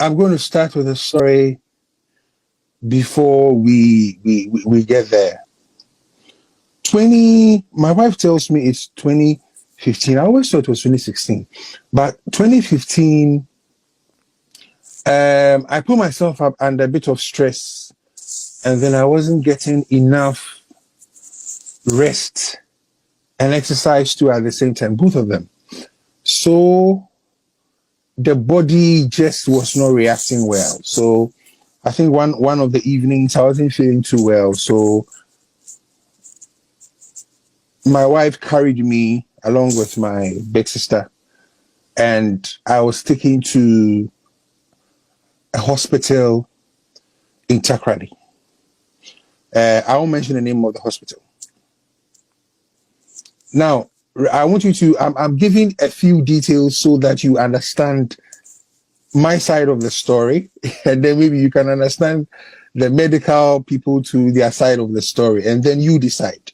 I'm going to start with a story before we get there. My wife tells me it's 2015. I always thought it was 2016, but 2015. I put myself up under a bit of stress, and then I wasn't getting enough rest and exercise too at the same time, both of them. So the body just was not reacting well. So I think one of the evenings I wasn't feeling too well. So my wife carried me along with my big sister, and I was taken to a hospital in Takrady. I won't mention the name of the hospital. Now, I want you to, I'm giving a few details so that you understand my side of the story, and then maybe you can understand the medical people to their side of the story, and then you decide.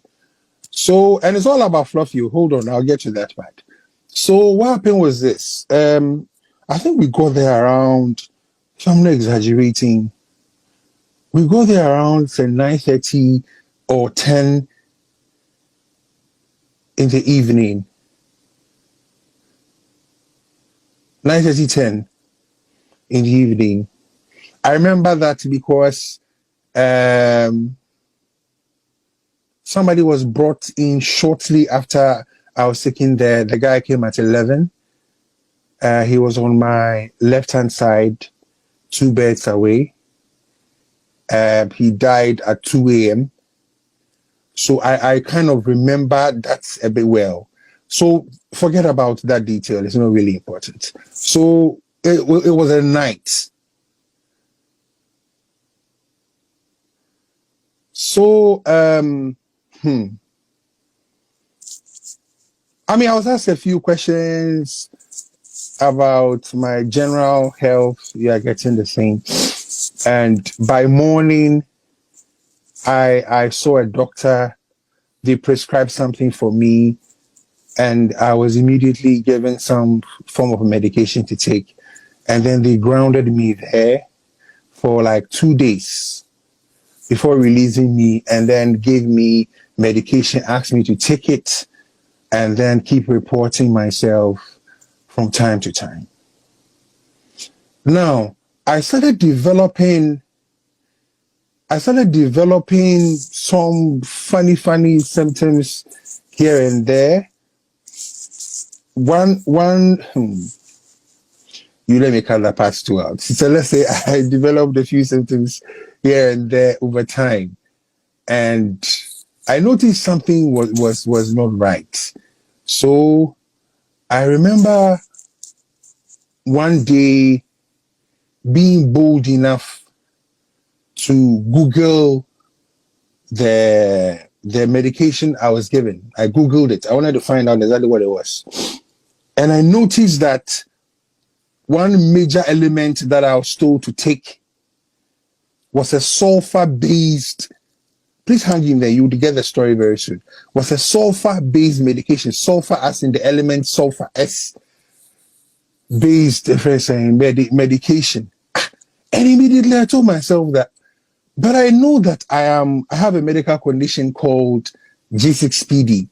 So, and it's all about Fluffy. Hold on, I'll get to that part. So what happened was this. I think we got there around, if I'm not exaggerating, we got there around say 9:30 or 10 in the evening. 9:30, 10 in the evening. I remember that because somebody was brought in shortly after I was taken there. The guy came at 11. He was on my left-hand side, 2 beds away. He died at 2 a.m. So I kind of remember that a bit well. So forget about that detail. It's not really important. So it was a night. So, I mean, I was asked a few questions about my general health. Yeah, getting the same. And by morning, I saw a doctor. They prescribed something for me, and I was immediately given some form of medication to take. And then they grounded me there for like 2 days before releasing me, and then gave me medication, asked me to take it, and then keep reporting myself from time to time. Now, I started developing some funny symptoms here and there. You let me cut that part too out. So let's say I developed a few symptoms here and there over time, and I noticed something was not right. So I remember one day being bold enough to Google the medication I was given. I Googled it. I wanted to find out exactly what it was. And I noticed that one major element that I was told to take was a sulfur-based, please hang in there, you will get the story very soon, was a sulfur-based medication, sulfur as in the element sulfur, S-based medication. And immediately I told myself that, but I know that I have a medical condition called G6PD.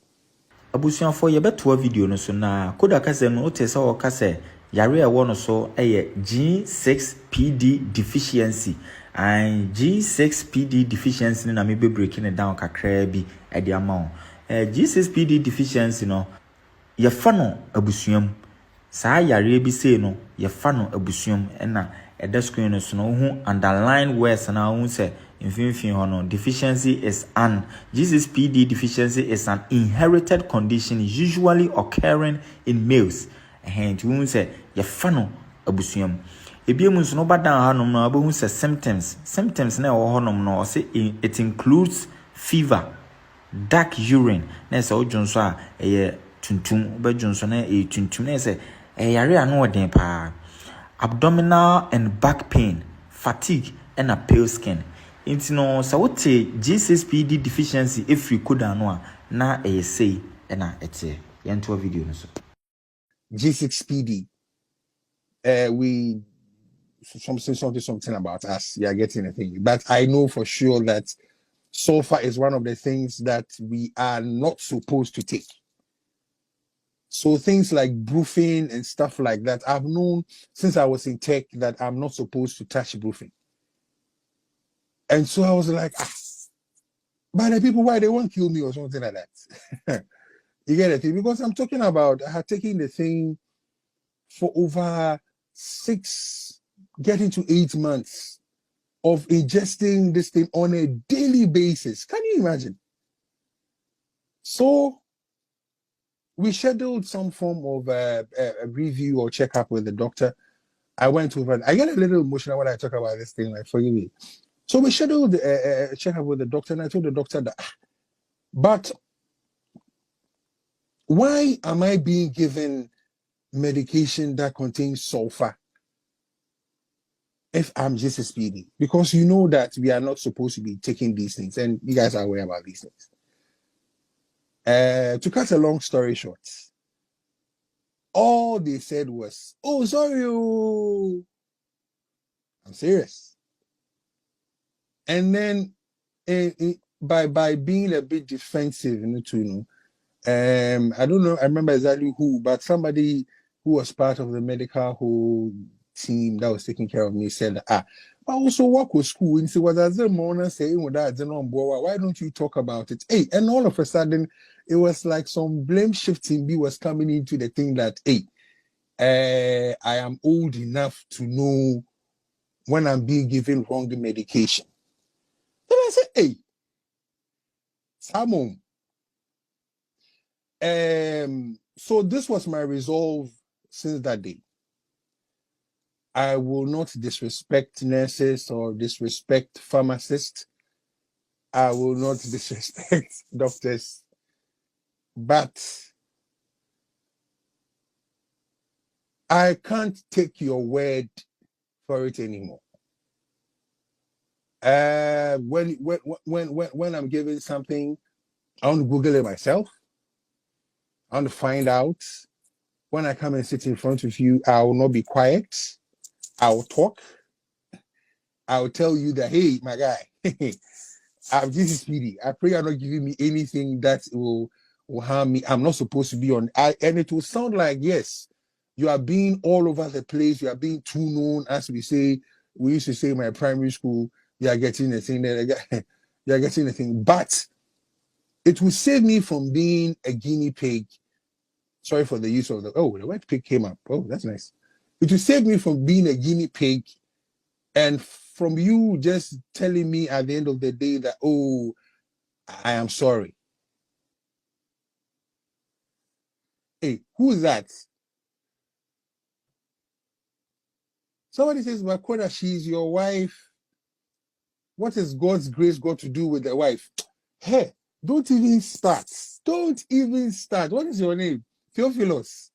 Abusian for your better video no so na KODA kase no otesa o kase yare e wono so G6PD deficiency and G6PD deficiency na me be breaking it down kakra bi e de ama G6PD deficiency no ye fa no abusuam saa yare bi sei no ye fa no abusuam na e da screen no so no hu underline words na hu say deficiency is G6PD deficiency is an inherited condition usually occurring in males. And we say your fano abusium. Ebiemu so no bad down hanom no abu say symptoms na honom no say it includes fever, dark urine. Na say ojonso a tuntum obejonso na tuntum na say yare anu oden pa. Abdominal and back pain, fatigue and a pale skin. Intino sa wote G6PD deficiency if you could na say na ete yento video no so G6PD. We something about us. You are getting a thing. But I know for sure that sulfur is one of the things that we are not supposed to take. So things like brufen and stuff like that, I've known since I was in tech that I'm not supposed to touch brufen. And so I was like, but the people, why they won't kill me or something like that. You get it? Because I'm talking about I had taken the thing for over 6, getting to 8 months of ingesting this thing on a daily basis. Can you imagine? So we scheduled some form of a review or checkup with the doctor. I went over. I get a little emotional when I talk about this thing. Like, forgive me. So we scheduled a checkup with the doctor, and I told the doctor that, but why am I being given medication that contains sulfur if I'm just a speedy? Because you know that we are not supposed to be taking these things, and you guys are aware about these things. To cut a long story short, all they said was, "Oh, sorry, oh." I'm serious. And then by being a bit defensive, I don't know, I remember exactly who, but somebody who was part of the medical whole team that was taking care of me said, but also work with school. And so was as a morning saying with that, why don't you talk about it? Hey, and all of a sudden it was like some blame shifting B was coming into the thing that, hey, I am old enough to know when I'm being given wrong medication. Then I said, hey, Simon. So this was my resolve since that day. I will not disrespect nurses or disrespect pharmacists. I will not disrespect doctors. But I can't take your word for it anymore. When I'm given something, I want to Google it myself. I want to find out. When I come and sit in front of you, I will not be quiet. I will talk. I will tell you that, hey, my guy, this is speedy. I pray you're not giving me anything that will harm me. I'm not supposed to be on. And it will sound like, yes, you are being all over the place. You are being too known, as we used to say in my primary school, you are getting the thing that you are getting the thing. But it will save me from being a guinea pig. Sorry for the use of the word pig came up. Oh, that's nice. It will save me from being a guinea pig and from you just telling me at the end of the day that, oh, I am sorry. Hey, who's that? Somebody says, my KODA, she's your wife. What is God's grace got to do with the wife? Hey, don't even start. Don't even start. What is your name? Theophilus.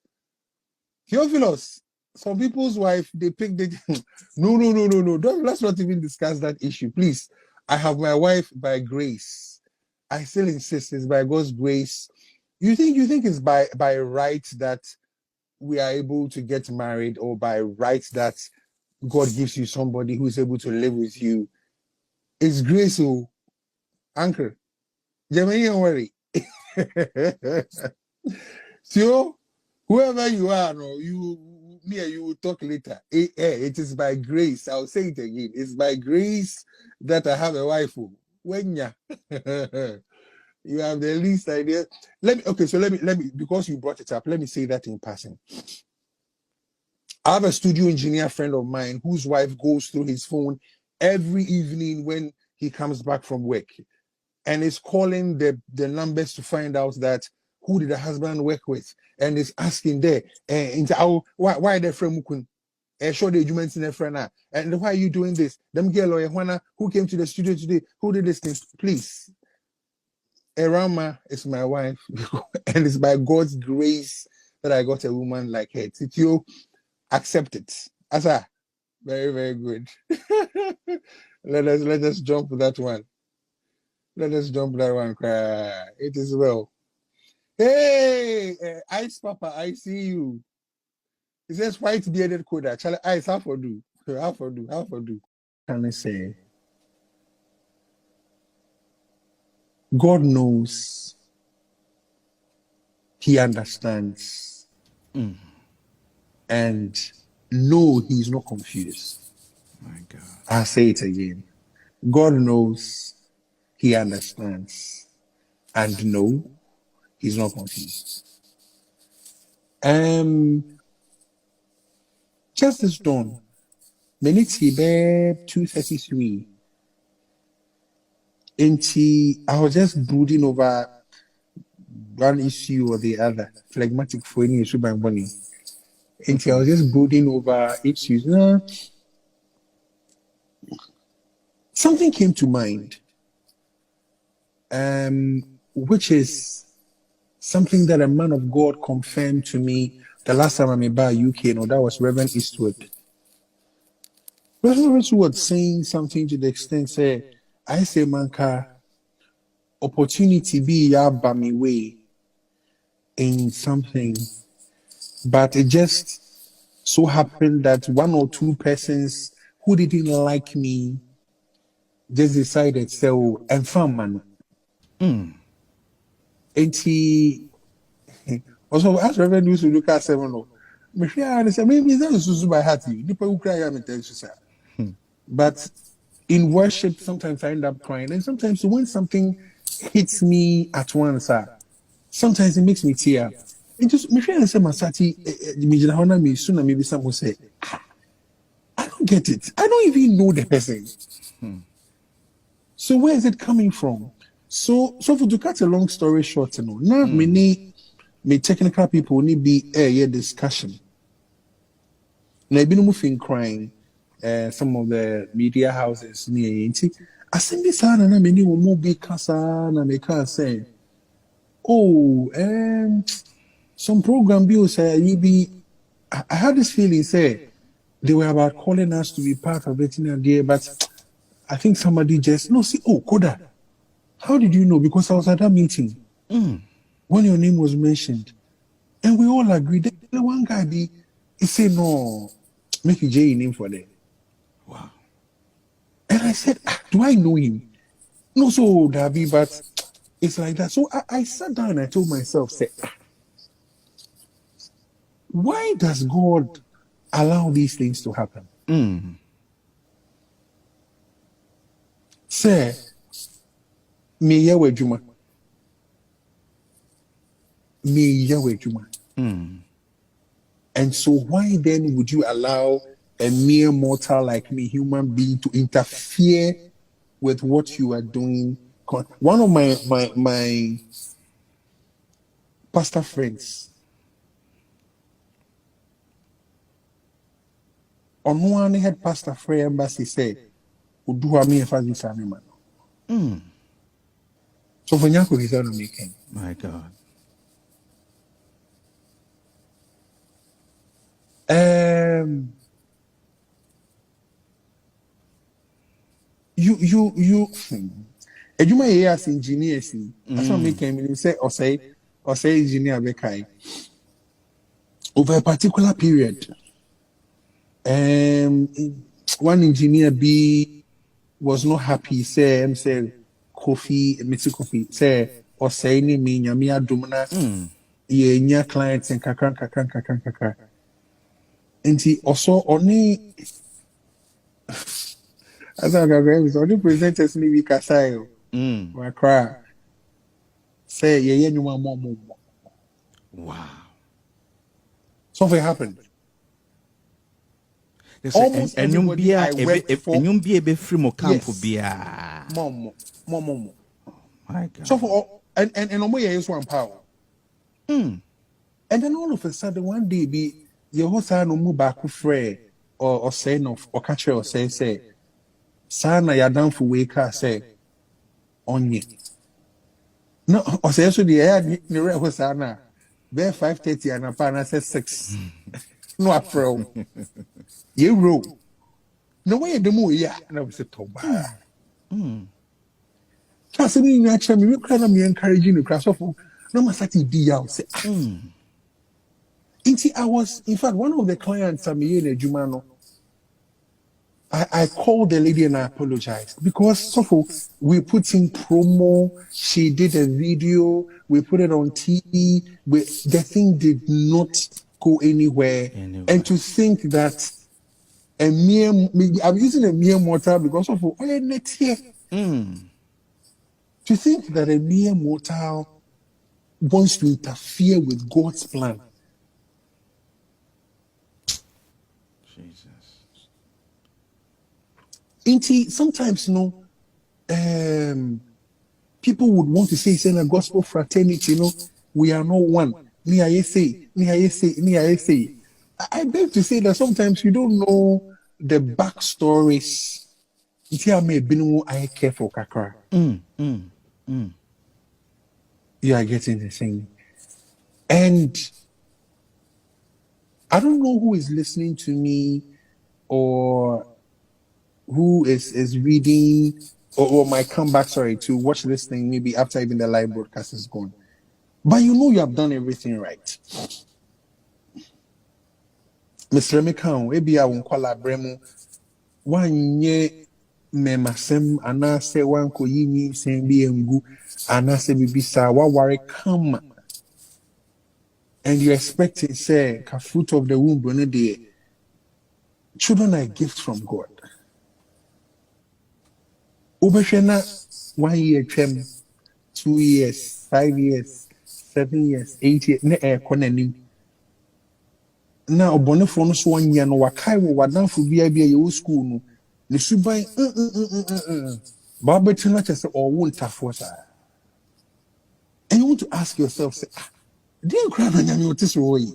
Theophilus. Some people's wife, they pick the no. Let's not even discuss that issue. Please. I have my wife by grace. I still insist it's by God's grace. You think it's by right that we are able to get married, or by right that God gives you somebody who is able to live with you? It's grace, oh, uncle. Jermaine, don't worry. So, whoever you are, no, me and you will talk later. It is by grace. I'll say it again. It's by grace that I have a wife. When ya, you have the least idea. Let me, because you brought it up, let me say that in passing. I have a studio engineer friend of mine whose wife goes through his phone every evening when he comes back from work and is calling the numbers to find out that who did the husband work with, and is asking there, why the friend mukun? Show the arguments in the friend, and why are you doing this? Them girl or who came to the studio today? Who did this thing? Please. Erama is my wife, and it's by God's grace that I got a woman like her. Titio, accept it. Asa, very, very good. let us jump that one. Let us jump that one. It is well. Hey, Ice Papa, I see you. It says white bearded KODA. Charlie, Ice, how for do? How for do? Can I say, God knows, He understands, and no, He's not confused. My God. I'll say it again. God knows, He understands, and no, He's not confused. Just this dawn, minutes he be 2:33. I was just brooding over one issue or the other. Phlegmatic for any issue by money. I was just brooding over issues. Something came to mind, which is something that a man of God confirmed to me the last time I'm about UK. No, that was Reverend Eastwood. Reverend Eastwood saying something to the extent, say, I say, manka, opportunity be ya by me way in something, but it just so happened that one or two persons who didn't like me just decided, so, and fun man. And he also, as Reverend used to look at 7, maybe that's by heart. People who cry, I'm but in worship, sometimes I end up crying, and sometimes when something hits me at once, sometimes it makes me tear. It just me feel say Masati me soon maybe someone say, I don't get it. I don't even know the person. So where is it coming from? So for to cut a long story short, now me technical people need be a discussion. Now I've been moving crying. Some of the media houses near I send this out and I mean you will be casa and they can't say, oh, some program bills say I had this feeling say they were about calling us to be part of it in a day, but I think somebody just KODA. How did you know? Because I was at that meeting when your name was mentioned, and we all agreed. The one guy he said no, make a J name for them. Wow. And I said, do I know him? No, so Dabi, but it's like that. So I sat down and I told myself, say, why does God allow these things to happen? Say, me yawe juma. Me yawe juma. And so why then would you allow a mere mortal like me, human being, to interfere with what you are doing? One of my pastor friends, on one head pastor Frey Embassy said, Uduha me if I this animal. So for Nyako is on making. My God. You Ejuma ye as engineers, that's what making me say or say engineer bekai over a particular period. One engineer B was not happy, say Mr. Kofi, say or say ni me nyamia dumna ye nya clients and kakran. And he also only as I go, only presenters ni we kasayo. My cry. Say ye you want more. Wow. Something happened. Almost everybody I worked for. And you be a bit free more camp for beer. More. My God. So for and is one power. And then all of a sudden one day be your whole son no move back free or say no or catch or say sana ya down for wake say on ye. No or say so the air the red was sana be 5:30 and upon I said 6. No afro. You roll. No way the more yeah and I was a toba. Kasi me actually me cry na me encouraging the class of no masati di out say I was in fact one of the clients I'm here in Jumano I called the lady and I apologized because so we put in promo. She did a video. We put it on TV. The thing did not go anywhere. And to think that I'm using a mere mortal because of net here. To think that a mere mortal wants to interfere with God's plan. Jesus. Sometimes, people would want to say, in a gospel fraternity, we are not one. I beg to say that sometimes you don't know the backstories. I care for kakra. You are getting the thing. And I don't know who is listening to me or who is reading or might come back, to watch this thing maybe after even the live broadcast is gone. But you have done everything right. Mr. Mekao, ebi a wonkwala bremu wanye memasem anase wanko yinyi sembi engu anase bibisa waware kama, and you're expecting say ka fruit of the womb no de. Children are a gift from God. Ubeshena 1 year twem, 2 years, 5 years, 7 years, 8 years ne konanim. Na obonefo no so anya no wakai wo wadanfo bia bia ye school no ne suban ba betina chese owo ntafo sa. And you want to ask yourself, say, dear crowd on your notice way.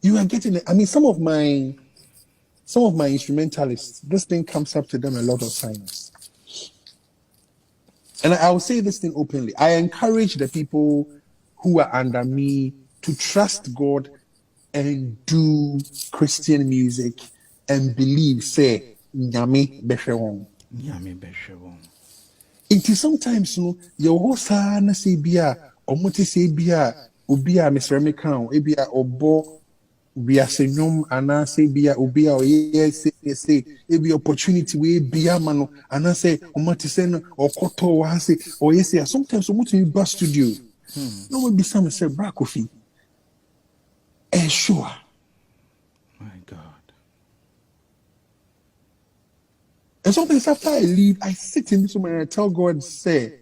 You are getting it. I mean, some of my instrumentalists, this thing comes up to them a lot of times. And I will say this thing openly. I encourage the people who are under me to trust God and do Christian music and believe, say, Nyame Beshewon. Nyame Beshewon. It is sometimes, your host na say bia, or moti say bia, ubia Mr. Mekan, ebia obo, bia senyom, ana say bia, ubia, or yes, say, ebi opportunity we bia mano, ana say, or moti say, or koto, or say, or yes, sometimes, moti you bus studio. No one be some say, Bra Kofi. Sure. My God. And sometimes after I leave, I sit in this room and I tell God, say,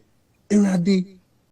Eradi,